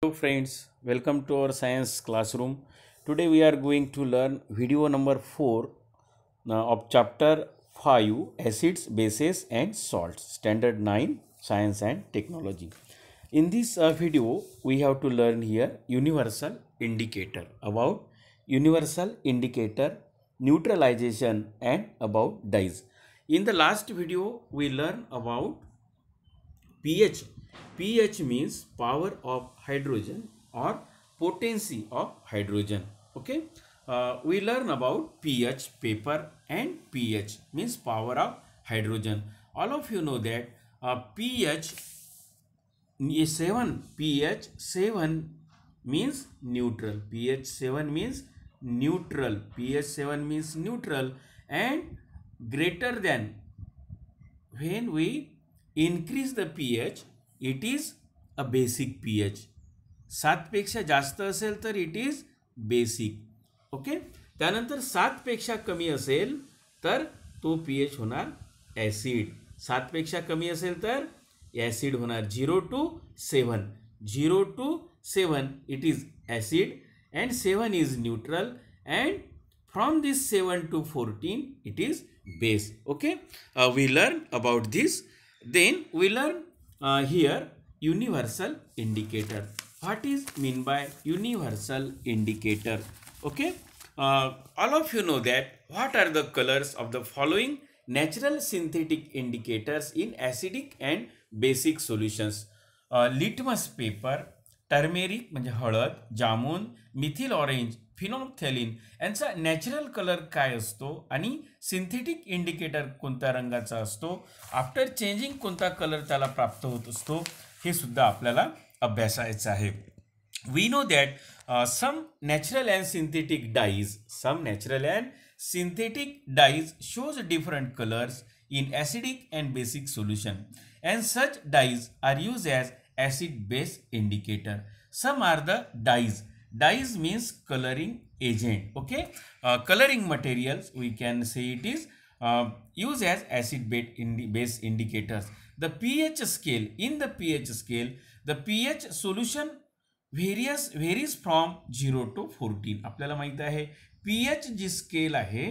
Hello friends, welcome to our science classroom. Today we are going to learn video number 4 of chapter 5 acids, bases and salts, standard 9 science and technology. In this video we have to learn here universal indicator, about universal indicator, neutralization and about dyes. In the last video we learned about pH. pH means power of hydrogen or potency of hydrogen. Okay. We learn about pH paper and pH means power of hydrogen. All of you know that pH 7 means neutral. pH 7 means neutral. pH 7 means neutral and greater than, when we increase the pH, it is a basic pH. 7 पेक्षा जास्त असेल तर it is basic. Okay. त्यानंतर 7 पेक्षा कमी असेल तर तो pH होणार ॲसिड. 7 पेक्षा कमी असेल तर ॲसिड होणार. 0 to 7. 0 to 7 it is acid and 7 is neutral, and from this 7 to 14 it is base. Okay. We learn about this. Then we learn here universal indicator. What is mean by universal indicator? Okay. All of you know that what are the colors of the following natural synthetic indicators in acidic and basic solutions? Litmus paper, turmeric म्हणजे हळद, jamun, methyl orange, फिनोल्फ्थेलिन यांचा natural colour काय असतो आणि synthetic indicator कोणत्या रंगाचा असतो, after changing कोणता कलर त्याला प्राप्त होत असतो, हे सुद्धा आपल्याला अभ्यासायचं आहे. We know that some natural and synthetic dyes shows different colors in acidic and basic solution, and such dyes are used as acid base indicator. Some are the dyes. Dyes means coloring agent. Okay. Coloring materials, we can say it is used as acid base indicators. The pH scale, in the pH scale, the pH solution varies from 0 to 14. आपल्याला माहित आहे pH जी scale आहे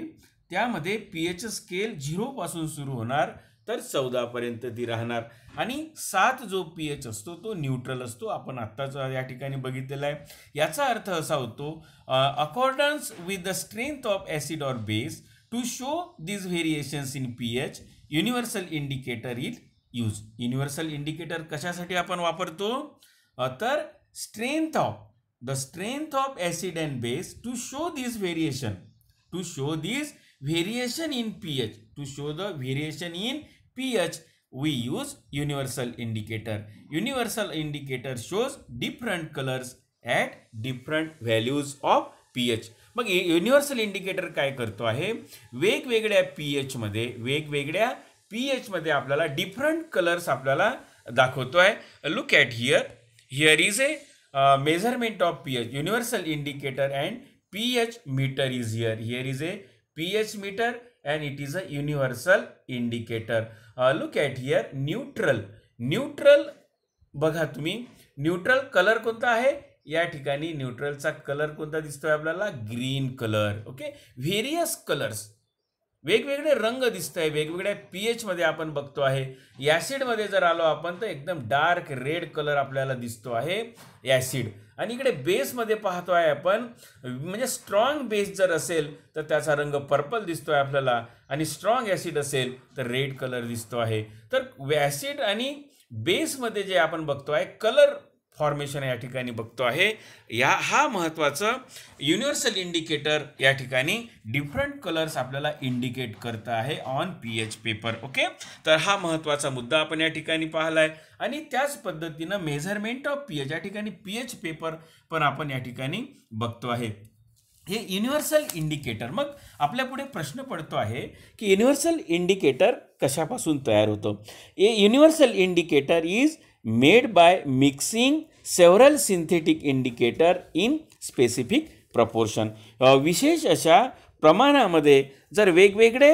त्यामध्ये pH scale 0 पासून सुरू होणार तर 14 पर्यंत ती राहणार, आणि 7 जो pH असतो तो न्यूट्रल असतो. आपण आत्ताच या ठिकाणी बघितलेला आहे. याचा अर्थ असा होतो, accordance with the strength of acid or base to show this variations in pH universal indicator is use. Universal indicator कशासाठी आपण वापरतो, तर strength of acid and base to show this variation, in pH, to show the variation in pH, we use universal indicator. Universal indicator shows different colors at different values of pH. मग universal indicator काय करतो आहे, वेगवेगळ्या pH मध्ये आपल्याला different colours आपल्याला दाखवतो आहे. Look at here is a measurement of pH, universal indicator, and pH meter is here is a pH meter and it is a universal indicator. Look at here, neutral बघा तुम्ही, neutral colour कोणता आहे, या ठिकाणी न्यूट्रलचा colour कोणता दिसतोय आपल्याला, green colour. Okay. Various colours, वेगवेगळे रंग दिसत आहे, वेगवेगळ्या pH मध्ये आपण बघतो आहे. ॲसिड मध्ये जर आलो आपण तर एकदम डार्क रेड कलर आपल्याला दिसतो आहे ॲसिड, आणि इकडे बेस मध्ये पाहतो आहे आपण, म्हणजे स्ट्रॉंग बेस जर असेल तर त्याचा रंग पर्पल दिसतोय आपल्याला, आणि स्ट्रॉंग ॲसिड असेल तर रेड कलर दिसतो आहे. तर ॲसिड आणि बेस मध्ये जे आपण बघतो आहे कलर फॉर्मेशन या ठिकाणी बघतो आहे. हा महत्त्वाचं युनिव्हर्सल इंडिकेटर या ठिकाणी डिफरंट कलर्स आपल्याला इंडिकेट करत आहे ऑन pH पेपर. ओके. तर हा महत्त्वाचा मुद्दा आपण या ठिकाणी पाहिलाय, आणि त्याच पद्धतीनं मेजरमेंट ऑफ pH, या ठिकाणी pH पेपर पण आपण या ठिकाणी बघतो आहे. हे युनिव्हर्सल इंडिकेटर. मग आपल्या पुढे प्रश्न पडतो आहे की युनिव्हर्सल इंडिकेटर कशापासून तयार होतं. Universal indicator is made by mixing several synthetic indicator in specific proportion. विशेष अशा प्रमाणामध्ये जर वेगवेगळे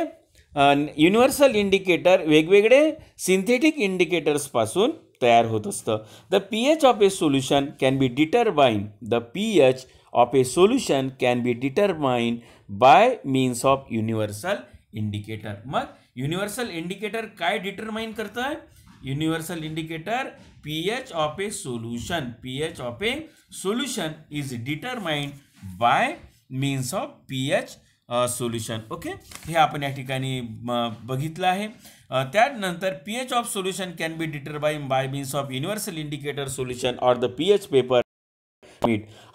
युनिव्हर्सल इंडिकेटर वेगवेगळे सिंथेटिक इंडिकेटर्स पासून तयार होत असतं. The pH of A solution can be determine the pH of A solution can be determine by means of universal indicator. मग युनिव्हर्सल इंडिकेटर काय डिटरमाइन करतं? Universal indicator pH of A solution, pH of A solution is determined by means of pH solution. Okay, हे आपण या ठिकाणी बघितलं आहे. त्यानंतर pH of solution can be determined by means of universal indicator solution or the pH paper.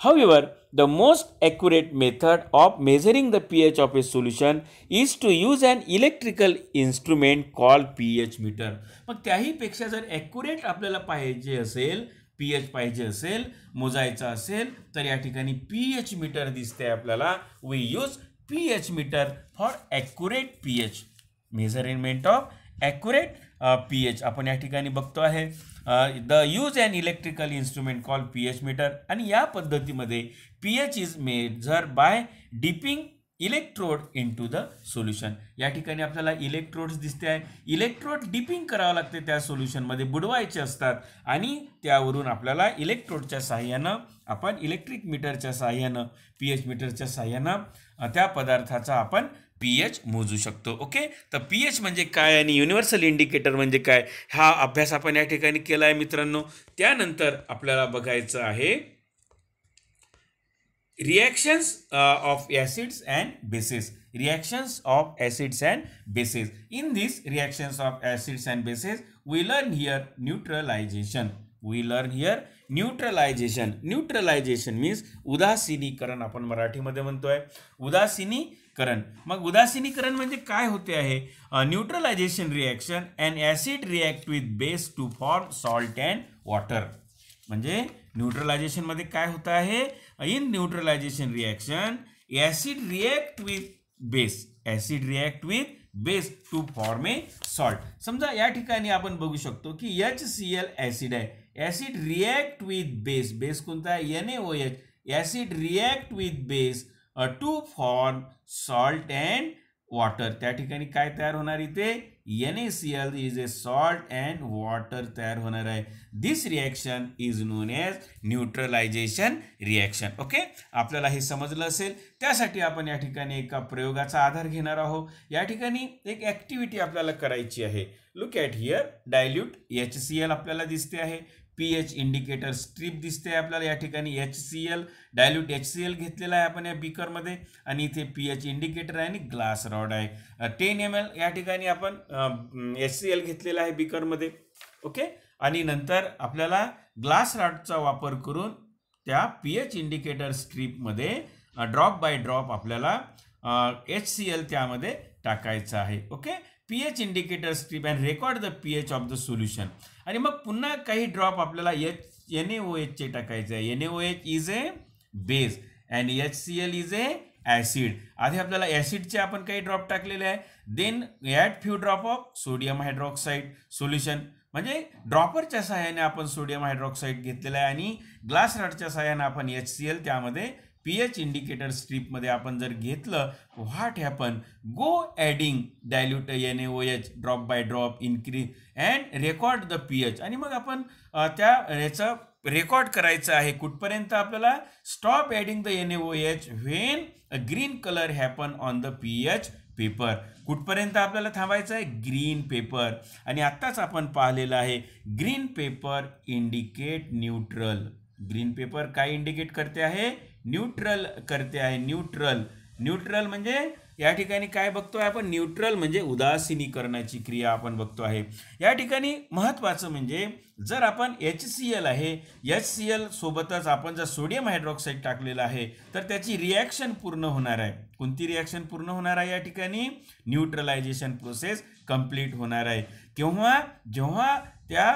However, the most accurate method of measuring the pH of a solution is to use an electrical instrument called pH meter. मग त्याही पेक्षा जर accurate आपल्याला पाहिजे असेल, pH पाहिजे असेल, मोजायचा असेल, तर या ठिकाणी pH मीटर दिसते आपल्याला. We use pH meter for accurate pH, measurement of accurate pH आपण या ठिकाणी बघतो आहे. The use and electrical instrument call pH meter. आणि या पद्धतीमध्ये pH is measure by dipping electrode into the solution. या ठिकाणी आपल्याला इलेक्ट्रोड्स दिसते आहे. इलेक्ट्रोड डिपिंग करावं लागते, त्या सोल्युशनमध्ये बुडवायचे असतात आणि त्यावरून आपल्याला इलेक्ट्रोडच्या साहाय्यानं, आपण इलेक्ट्रिक मीटरच्या साहाय्यानं, pH मीटरच्या साहाय्यानं त्या पदार्थाचा आपण pH मोजू शकतो. ओके, तर pH म्हणजे काय आणि युनिव्हर्सल इंडिकेटर म्हणजे काय, हा अभ्यास आपण या ठिकाणी केला आहे मित्रांनो. त्यानंतर आपल्याला बघायचं आहे reactions of acids and bases. Reactions of acids and bases. In these reactions of acids and bases, we learn here neutralization. We learn here neutralization. Neutralization means उदासीनीकरण आपण मराठीमध्ये म्हणतोय, उदासीनीकरण. मग उदासीनीकरण म्हणजे काय होते आहे? Neutralisation reaction and acid react with base to form salt and water. म्हणजे neutralisation मध्ये काय होत आहे? In neutralisation reaction acid react with base, acid react with base to form a salt. समजा या ठिकाणी आपण बघू शकतो की HCl ॲसिड आहे. Acid react with base, base कोणता आहे? NaOH. Acid react with base to form salt and water. त्या ठिकाणी काय तयार होणार इथे? NaCl is a salt and water तयार होणार आहे. This reaction is known as neutralization reaction. Okay, आपल्याला हे समजलं असेल. त्यासाठी आपण या ठिकाणी एका प्रयोगाचा आधार घेणार आहोत. या ठिकाणी एक ॲक्टिव्हिटी आपल्याला करायची आहे. Look at here, dilute HCl आपल्याला दिसते आहे. pH इंडिकेटर स्ट्रीप दिसते आपल्याला. या ठिकाणी HCl, डायल्यूट HCl घेतलेला आहे आपण या बीकरमध्ये आणि इथे pH इंडिकेटर आहे आणि ग्लास रॉड आहे. 10 ml या ठिकाणी आपण HCl घेतलेला आहे बीकरमध्ये. ओके, आणि नंतर आपल्याला ग्लास रॉडचा वापर करून त्या pH इंडिकेटर स्ट्रीपमध्ये ड्रॉप बाय ड्रॉप आपल्याला HCl त्यामध्ये टाकायचं आहे. Okay, pH indicator strip and record the pH of the solution. आणि मग पुन्हा काही ड्रॉप आपल्याला NaOH चे टाकायचे आहे. NaOH is a base and HCl is a acid. आधी आपल्याला ॲसिडचे आपण काही ड्रॉप टाकलेले आहे. Then add few drop of sodium hydroxide solution. म्हणजे ड्रॉपरच्या सहाय्याने आपण सोडियम हायड्रॉक्साईड घेतलेला आहे आणि ग्लास रॉडच्या सहाय्याने आपण HCl त्यामध्ये pH इंडिकेटर स्ट्रीपमध्ये आपण जर घेतलं, what happen? Go adding dilute NaOH drop by drop increase and record the pH. आणि मग आपण त्या याचं रेकॉर्ड करायचं आहे कुठपर्यंत आपल्याला? Stop adding the NaOH when a green colour happen on the pH paper. कुठपर्यंत आपल्याला थांबायचं आहे? Green pepper. आणि आत्ताच आपण पाहिलेलं आहे green pepper indicate neutral. Green pepper काय इंडिकेट करते आहे? न्यूट्रल करते आहे. न्यूट्रल, न्यूट्रल म्हणजे या ठिकाणी काय बघतोय आपण? न्यूट्रल म्हणजे उदासीनीकरणाची क्रिया आपण बघतो आहे. या ठिकाणी महत्त्वाचं म्हणजे जर आपण HCl आहे, HCl सोबतच आपण जर सोडियम हायड्रॉक्साईड टाकलेलं आहे तर त्याची रिॲक्शन पूर्ण होणार आहे. कोणती रिॲक्शन पूर्ण होणार आहे? या ठिकाणी न्यूट्रलायझेशन प्रोसेस कंप्लीट होणार आहे. केव्हा? जेव्हा त्या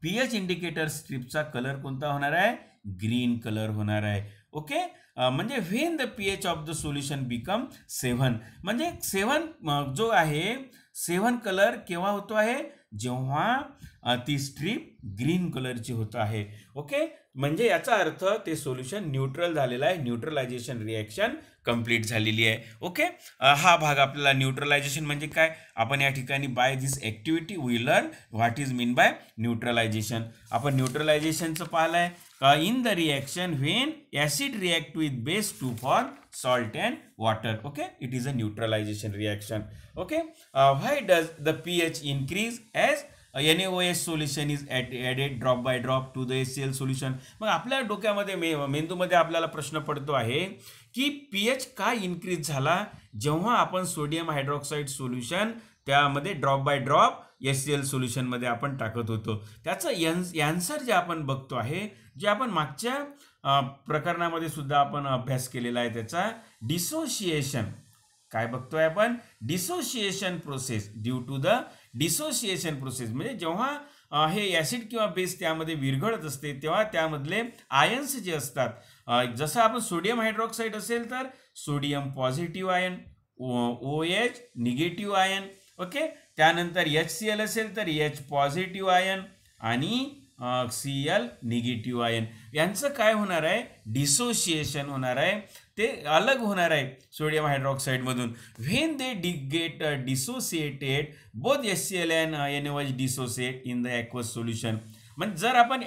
pH इंडिकेटर स्ट्रीपचा कलर कोणता होणार आहे? ग्रीन कलर होणार आहे. ओके, म्हणजे when the pH of the solution become 7. म्हणजे 7 जो आहे 7 कलर केव्हा होतो आहे? जेव्हा ती स्ट्रीप ग्रीन कलरची होत आहे. ओके, म्हणजे याचा अर्थ ते सोल्युशन न्यूट्रल झालेलं आहे, न्यूट्रलायझेशन रिॲक्शन कंप्लीट झालेली आहे. ओके, हा भाग आपल्याला न्यूट्रलायझेशन म्हणजे काय आपण या ठिकाणी by this activity we learn what is mean by neutralisation. आपण न्यूट्रलायझेशनचं पाहिलं आहे in the reaction when acid react with base to form salt and water. Okay, it is a neutralization reaction. Okay, why does the pH increase as NaOH solution is added drop by drop to the HCl solution? मग आपल्या डोक्यामध्ये मेंदूमध्ये आपल्याला प्रश्न पडतो आहे की pH का इन्क्रीज झाला जेव्हा आपण सोडियम हायड्रॉक्साईड सोल्युशन त्यामध्ये drop by drop HCl solution मध्ये आपण टाकत होतो. त्याचं आन्सर जे आपण बघतो आहे, जे आपण मागच्या प्रकरणामध्ये सुद्धा आपण अभ्यास केलेला आहे, त्याचा डिसोसिएशन. काय बघतोय आपण? Dissociation process. Due to the dissociation process म्हणजे जेव्हा हे ॲसिड किंवा बेस त्यामध्ये विरघळत असते तेव्हा त्यामधले आयन्स जे असतात, जसं आपण सोडियम हायड्रॉक्साईड असेल तर sodium positive ion, OH negative ion. Okay, त्यानंतर HCl असेल तर H पॉझिटिव्ह आयन आणि Cl निगेटिव्ह आयन. यांचं काय होणार आहे? डिसोसिएशन होणार आहे, ते अलग होणार आहे सोडियम हायड्रॉक्साईडमधून. When they get dissociated both HCl and NaOH dissociate in the aqueous solution. म्हणजे जर आपण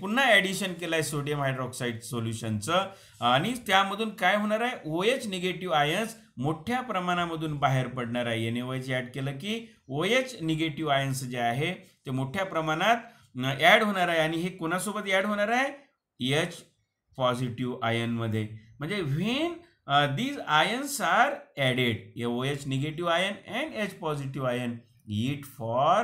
पुन्हा ॲडिशन केलं आहे सोडियम हायड्रॉक्साईड सोल्युशनचं आणि त्यामधून काय होणार आहे? OH निगेटिव्ह आयन्स मोठ्या प्रमाणामधून बाहेर पडणार आहे. NaOH ॲड केलं की OH निगेटिव्ह आयन्स जे आहे ते मोठ्या प्रमाणात ॲड होणार आहे आणि हे कोणासोबत ॲड होणार आहे? H पॉझिटिव्ह आयनमध्ये. म्हणजे when these ions are added, OH negative ion and H positive ion, it for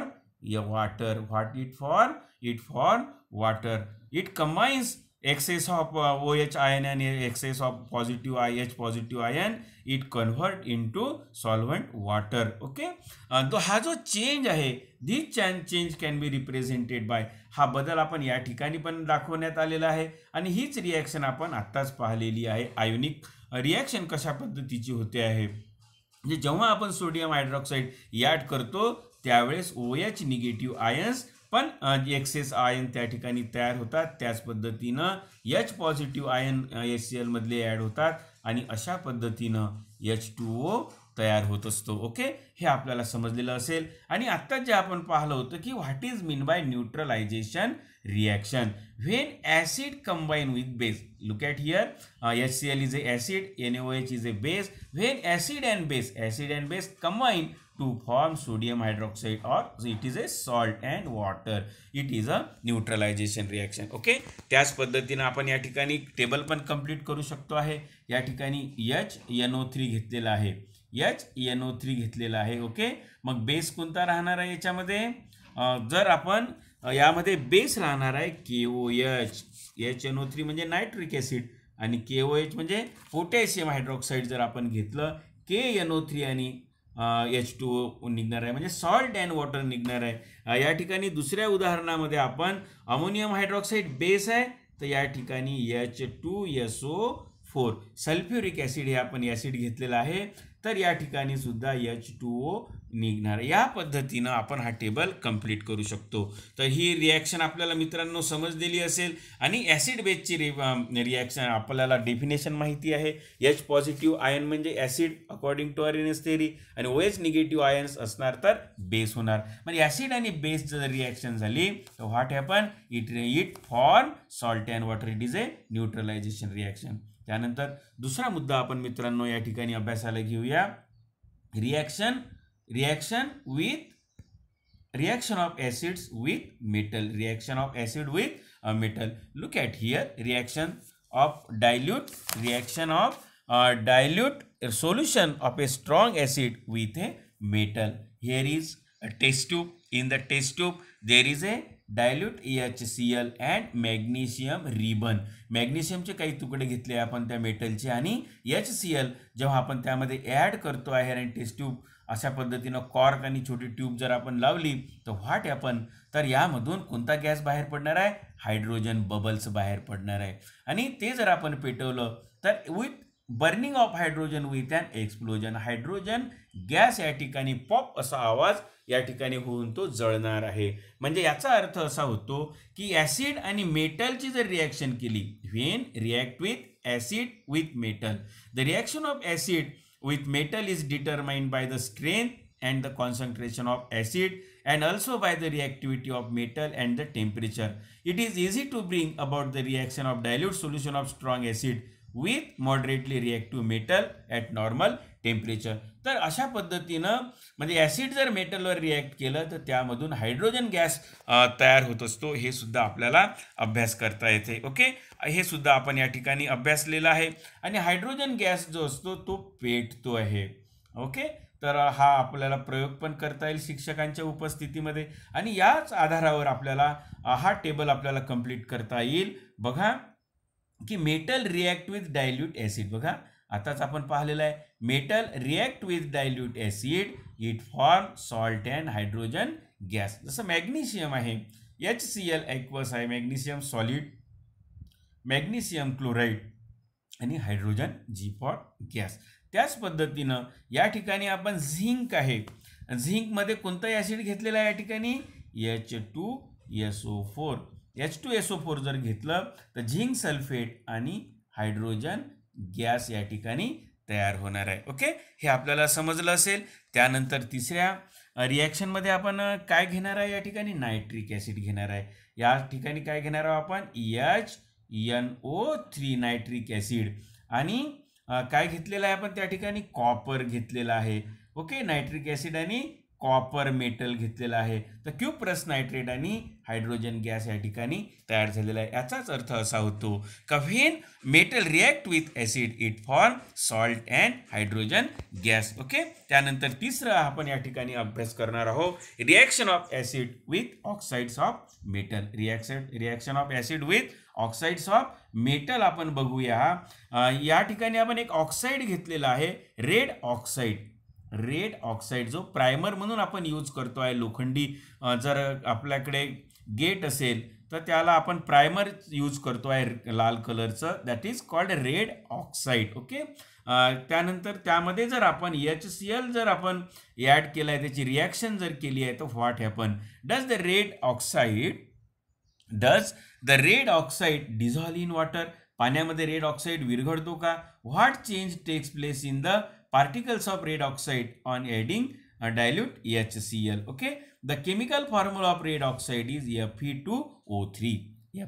water. What it for? It for water. It combines excess of OH ion and excess of positive H positive ion, it convert into solvent water. Okay, तो हा जो change आहे, this change can be represented by, हा बदल आपण या ठिकाणी पण दाखवण्यात आलेला आहे आणि हीच रिॲक्शन आपण आत्ताच पाहिलेली आहे. आयोनिक रिॲक्शन कशा पद्धतीची होते आहे, म्हणजे जेव्हा आपण सोडियम हायड्रॉक्साईड ॲड करतो त्यावेळेस OH निगेटिव्ह आयन्स पण एक्सेस आयन त्या ठिकाणी तयार होतात, त्याच पद्धतीनं H पॉझिटिव्ह आयन HCl मधले ॲड होतात आणि अशा पद्धतीनं H2O तयार होत असतो. ओके, हे आपल्याला समजलेलं असेल. आणि आत्ता जे आपण पाहिलं होतं की what is mean by neutralisation reaction when acid combine with base. Look at here, HCl is a acid, NaOH is a base. When acid and base combine to form sodium hydroxide or it is a salt and water, it is a neutralization reaction. Okay, त्याच पद्धतीने आपण या ठिकाणी table पण complete करू शकतो आहे. या ठिकाणी HNO3 घेतलेला आहे, HNO3 घेतलेला आहे. ओके, मग बेस कोणता राहणार आहे याच्यामध्ये? जर आपण यामध्ये बेस राहणार आहे KOH. HNO3 म्हणजे नायट्रिक ॲसिड आणि KOH म्हणजे पोटॅशियम हायड्रॉक्साईड. जर आपण घेतलं KNO3 आणि H2O निघणार आहे, म्हणजे सॉल्ट अँड वॉटर निघणार आहे. या ठिकाणी दुसऱ्या उदाहरणामध्ये आपण अमोनियम हायड्रॉक्साईड बेस आहे, तर या ठिकाणी H2SO4 सल्फ्युरिक ॲसिड हे आपण ॲसिड घेतलेला आहे, तर या ठिकाणी सुद्धा H2O निघणार. या पद्धतीनं आपण हा टेबल कंप्लीट करू शकतो. तर ही रिॲक्शन आपल्याला मित्रांनो समजलेली असेल. आणि ॲसिड बेसची रिॲक्शन आपल्याला डेफिनेशन माहिती आहे. H पॉझिटिव्ह आयन म्हणजे ॲसिड अकॉर्डिंग टू आर्यनस थेअरी आणि OH निगेटिव्ह आयन्स असणार तर बेस होणार. म्हणजे ॲसिड आणि बेस जर रिॲक्शन झाली तर what happen? It form salt and water. It is a neutralisation reaction. त्यानंतर दुसरा मुद्दा आपण मित्रांनो या ठिकाणी अभ्यासाला घेऊया. Reaction of acids with metal. Reaction of acid with metal. Look at here, reaction of dilute solution of a strong acid with a metal. Here is a test tube. In the test tube there is a dilute HCl and magnesium ribbon. मॅग्नेशियमचे काही तुकडे घेतले आपण त्या मेटलचे आणि HCl जेव्हा आपण त्यामध्ये ॲड करतो आहे आणि टेस्ट ट्यूब अशा पद्धतीनं कॉर्क आणि छोटी ट्यूब जर आपण लावली तर व्हॉट हॅपन? तर यामधून कोणता गॅस बाहेर पडणार आहे? हायड्रोजन बबल्स बाहेर पडणार आहे. आणि ते जर आपण पेटवलं तर with burning of hydrogen with an explosion. Hydrogen gas या ठिकाणी पॉप असा आवाज या ठिकाणी होऊन तो जळणार आहे. म्हणजे याचा अर्थ असा होतो की ऍसिड आणि मेटलची जर रिॲक्शन केली, when react with acid with metal, the reaction of acid with metal is determined by the strength and the concentration of acid and also by the reactivity of metal and the temperature. It is easy to bring about the reaction of dilute solution of strong acid with moderately reactive metal at normal temperature. तर अशा पद्धतीनं म्हणजे acid जर मेटलवर react केलं तर त्यामधून hydrogen gas तयार होत असतो. हे सुद्धा आपल्याला अभ्यास करता येते. ओके, हे सुद्धा आपण या ठिकाणी अभ्यासलेलं आहे. आणि हायड्रोजन गॅस जो असतो तो पेटतो आहे. ओके, तर हा आपल्याला प्रयोग पण करता येईल शिक्षकांच्या उपस्थितीमध्ये आणि याच आधारावर आपल्याला हा टेबल आपल्याला कंप्लीट करता येईल. बघा की metal react with dilute acid. बघा आताच आपण पाहिलेलं आहे, metal react with dilute acid, it form salt and hydrogen gas. जसं मॅग्नेशियम आहे, HCl ॲक्वस आहे, मॅग्नेशियम सॉलिड, मॅग्नेशियम क्लोराईड आणि हायड्रोजन G फॉर गॅस. त्याच पद्धतीनं या ठिकाणी आपण झिंक आहे, झिंकमध्ये कोणतं ॲसिड घेतलेलं आहे या ठिकाणी, H2SO4. H2SO4 जर घेतलं तर झिंक सल्फेट आणि हायड्रोजन गॅस या ठिकाणी तयार होणार आहे. ओके, हे आपल्याला समजलं असेल. त्यानंतर तिसऱ्या रिॲक्शनमध्ये आपण काय घेणार आहे या ठिकाणी, नायट्रिक ॲसिड घेणार आहे. या ठिकाणी काय घेणार आहोत आपण, HNO3 नायट्रिक ॲसिड आणि काय घेतलेलं आहे आपण त्या ठिकाणी, कॉपर घेतलेला आहे. ओके, नायट्रिक ॲसिड आणि कॉपर मेटल घेतलेला आहे. तर क्युप्रस नायट्रेट आणि हायड्रोजन गॅस या ठिकाणी तयार झालेला आहे. याचाच अर्थ असा होतो का when metal react with acid it form salt and hydrogen gas. Okay, त्यानंतर तिसरं आपण या ठिकाणी अभ्यास करणार आहोत, reaction of acid with oxides of metal. Reaction of acid with oxides of metal आपण बघूया. या ठिकाणी आपण एक ऑक्साईड घेतलेला आहे, रेड ऑक्साईड. रेड ऑक्साईड जो प्रायमर म्हणून आपण यूज करतो आहे, लोखंडी जर आपल्याकडे गेट असेल तर त्याला आपण प्रायमर यूज करतो आहे लाल कलरचं, that is called red oxide. Okay, त्यानंतर त्यामध्ये जर आपण HCl जर आपण ॲड केला आहे, त्याची रिॲक्शन जर केली आहे तर what happen, does the red oxide dissolve in water. पाण्यामध्ये रेड ऑक्साईड विरघळतो का. What change takes place in the particles of red oxide on adding a dilute HCl. Okay, the chemical formula of red oxide is Fe2O3.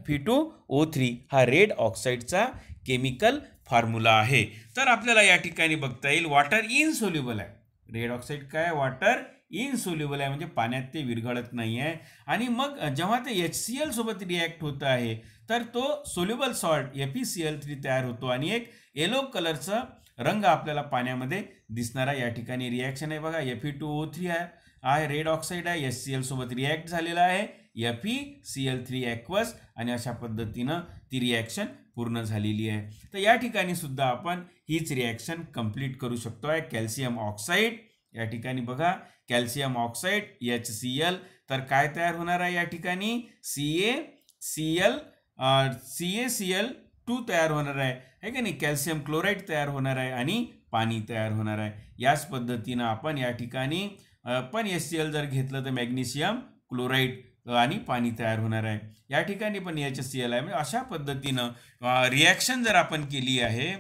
Fe2O3 हा red ऑक्साईडचा chemical formula आहे. तर आपल्याला या ठिकाणी बघता येईल वॉटर इनसोल्युबल आहे. रेड ऑक्साईड काय, वॉटर इनसोल्युबल आहे, म्हणजे पाण्यात ते विरघळत नाही आहे. आणि मग जेव्हा ते HCl सोबत रिॲक्ट होत आहे तर तो सोल्युबल सॉल्ट FeCl3 तयार होतो आणि एक येलो कलरचा रंग आपल्याला पाण्यामध्ये दिसणारा या ठिकाणी रिॲक्शन आहे. बघा Fe2O3 आहे, रेड ऑक्साईड आहे, HCl सोबत रिॲक्ट झालेला आहे, FeCl3 ॲक्वस आणि अशा पद्धतीनं ती रिॲक्शन पूर्ण झालेली आहे. तर या ठिकाणी सुद्धा आपण हीच रिॲक्शन कंप्लीट करू शकतो आहे. कॅल्शियम ऑक्साईड या ठिकाणी बघा, कॅल्शियम ऑक्साईड HCl, तर काय तयार होणार आहे या ठिकाणी, CaCl2 तयार होणार आहे की नाही, कॅल्शियम क्लोराईड तयार होणार आहे आणि पाणी तयार होणार आहे. याच पद्धतीनं आपण या ठिकाणी पण HCl जर घेतलं तर मॅग्नेशियम क्लोराईड आणि पाणी तयार होणार आहे. या ठिकाणी पण HCl आहे. म्हणजे अशा पद्धतीनं रिॲक्शन जर आपण केली आहे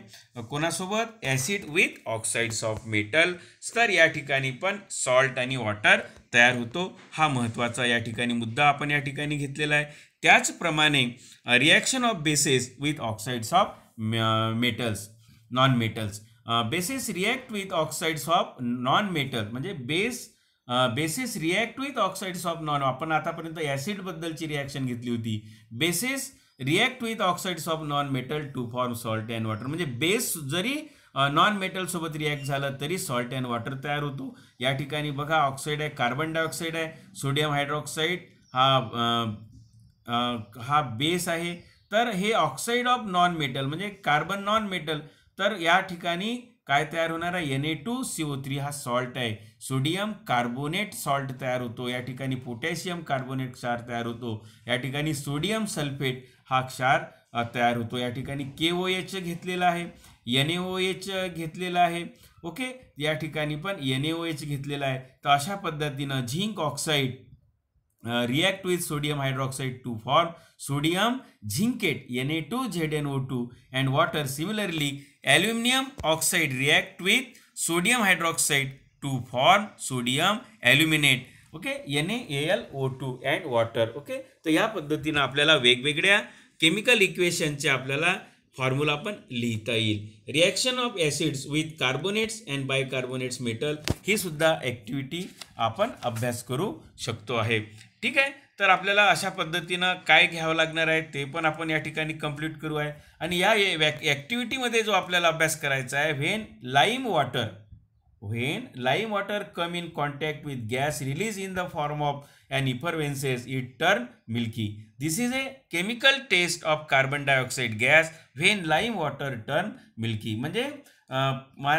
कोणासोबत, acid with oxides of metal, तर या ठिकाणी पण सॉल्ट आणि वॉटर तयार होतो. हा महत्त्वाचा या ठिकाणी मुद्दा आपण या ठिकाणी घेतलेला आहे. त्याचप्रमाणे reaction of bases with oxides of metals, non metals. Bases react with oxides of non metal, म्हणजे bases react with oxides of non. आपण आतापर्यंत ॲसिड बद्दलची रिॲक्शन घेतली होती. Bases react with oxides of non metal to form salt and water, म्हणजे base जरी non metal सोबत react झालं तरी सॉल्ट अँड वॉटर तयार होतो. या ठिकाणी बघा ऑक्साईड आहे, कार्बन डायऑक्साईड आहे, सोडियम हायड्रॉक्साईड हा बेस आहे. तर हे ऑक्साईड ऑफ नॉन मेटल म्हणजे कार्बन नॉन मेटल, तर या ठिकाणी काय तयार होणार आहे, Na2CO3 हा सॉल्ट आहे. सोडियम कार्बोनेट सॉल्ट तयार होतो. या ठिकाणी पोटॅशियम कार्बोनेट क्षार तयार होतो. या ठिकाणी सोडियम सल्फेट हा क्षार तयार होतो. या ठिकाणी KOH घेतलेला आहे. NaOH घेतलेला आहे. ओके, या ठिकाणी पण NaOH घेतलेला आहे. तर अशा पद्धतीनं zinc oxide react with sodium hydroxide to form sodium zincate Na2ZnO2 and water. Similarly, aluminum oxide react with sodium hydroxide to form sodium aluminate. Okay, NaAlO2 and water. Okay, तर या पद्धतीनं आपल्याला वेगवेगळ्या केमिकल इक्वेशनचे आपल्याला फॉर्म्युला पण लिहिता येईल. Reaction of acids with carbonates and bicarbonates metal ही सुद्धा ॲक्टिव्हिटी आपण अभ्यास करू शकतो आहे. ठीक आहे, तर आपल्याला अशा पद्धतीनं काय घ्यावं लागणार आहे ते पण आपण या ठिकाणी कंप्लीट करू आहे. आणि या ॲक्टिव्हिटीमध्ये जो आपल्याला अभ्यास करायचा आहे, when lime water come in contact with gas released in the form of an effervescence, it turn milky. This is a chemical test of carbon dioxide gas when lime water turn milky. म्हणजे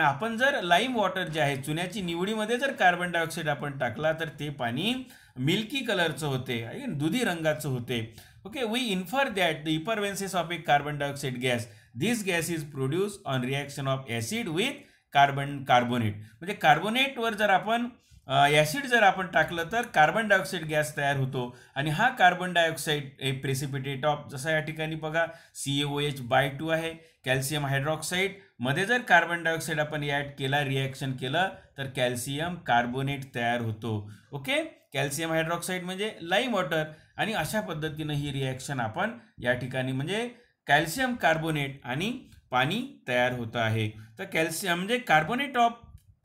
आपण जर lime water जे आहे चुन्याची निवडीमध्ये जर carbon dioxide आपण टाकला तर ते पाणी मिल्की कलरचं होते, दुधी रंगाचं होते. Okay, we infer that the effervescences of a carbon dioxide gas, this gas is produce on reaction of acid with carbonate. म्हणजे कार्बोनेटवर जर आपण ॲसिड जर आपण टाकलं तर कार्बन डायऑक्साईड गॅस तयार होतो. आणि हा carbon dioxide A precipitate of, जसं या ठिकाणी बघा CaOH/2 आहे, कॅल्शियम हायड्रॉक्साईड मध्ये जर कार्बन डायऑक्साईड आपण ॲड केला, रिॲक्शन केलं तर कॅल्शियम कार्बोनेट तयार होतो. ओके, कॅल्शियम हायड्रॉक्साईड म्हणजे लाईम वॉटर. आणि अशा पद्धतीनं ही रिॲक्शन आपण या ठिकाणी म्हणजे कॅल्शियम कार्बोनेट आणि पाणी तयार होतं आहे. तर कॅल्शियम म्हणजे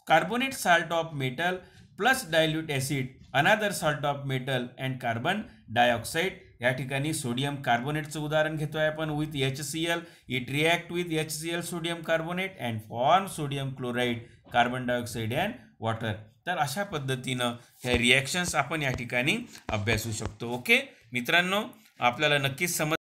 carbonate salt of metal plus dilute acid, another salt of metal and carbon dioxide. या ठिकाणी सोडियम कार्बोनेटचं उदाहरण घेतोय आपण with HCl. It react with HCl sodium carbonate and form sodium chloride, carbon dioxide and water. तर अशा पद्धतीनं ह्या रिॲक्शन्स आपण या ठिकाणी अभ्यासू शकतो. ओके मित्रांनो, आपल्याला नक्कीच समज